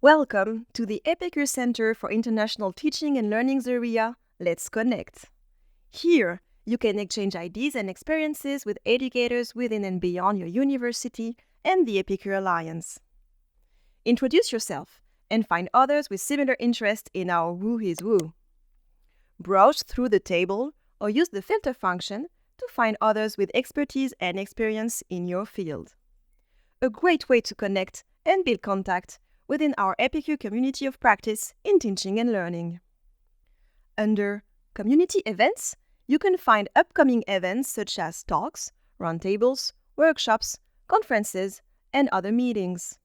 Welcome to the EPICUR Center for International Teaching and Learning's area, Let's Connect. Here, you can exchange ideas and experiences with educators within and beyond your university and the EPICUR Alliance. Introduce yourself and find others with similar interest in our Who is Who. Browse through the table or use the filter function to find others with expertise and experience in your field. A great way to connect and build contact within our EPICUR community of practice in teaching and learning. Under Community Events, you can find upcoming events such as talks, roundtables, workshops, conferences, and other meetings.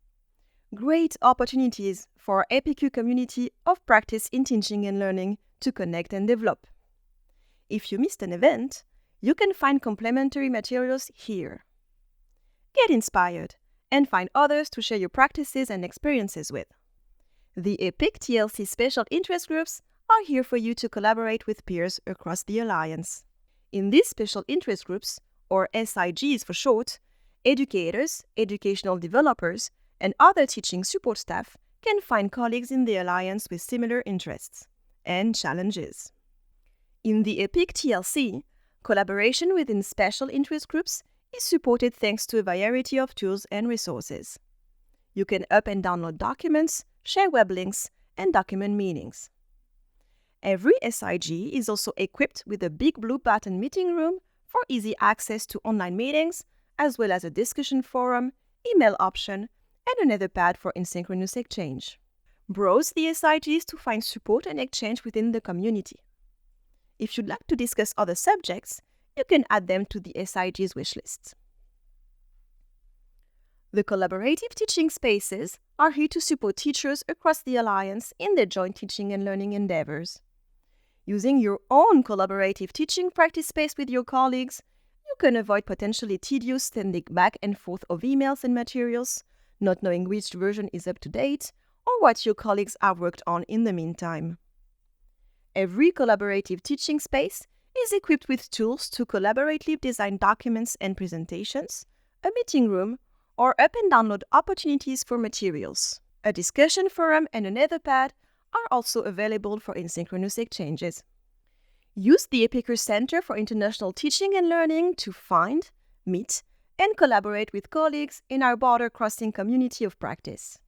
Great opportunities for our EPICUR community of practice in teaching and learning to connect and develop. If you missed an event, you can find complementary materials here. Get inspired and find others to share your practices and experiences with. The EPIC TLC special interest groups are here for you to collaborate with peers across the Alliance. In these special interest groups, or SIGs for short, educators, educational developers, and other teaching support staff can find colleagues in the Alliance with similar interests and challenges. In the EPIC TLC, collaboration within special interest groups is supported thanks to a variety of tools and resources. You can up and download documents, share web links, and document meetings. Every SIG is also equipped with a big blue button meeting room for easy access to online meetings, as well as a discussion forum, email option, and another pad for asynchronous exchange. Browse the SIGs to find support and exchange within the community. If you'd like to discuss other subjects, you can add them to the SIG's wishlist. The collaborative teaching spaces are here to support teachers across the Alliance in their joint teaching and learning endeavors. Using your own collaborative teaching practice space with your colleagues, you can avoid potentially tedious sending back and forth of emails and materials, not knowing which version is up to date, or what your colleagues have worked on in the meantime. Every collaborative teaching space is equipped with tools to collaboratively design documents and presentations, a meeting room, or up and download opportunities for materials. A discussion forum and an Etherpad are also available for asynchronous exchanges. Use the EPICUR Center for International Teaching and Learning to find, meet, and collaborate with colleagues in our border-crossing community of practice.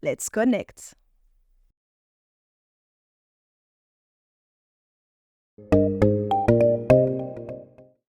Let's connect.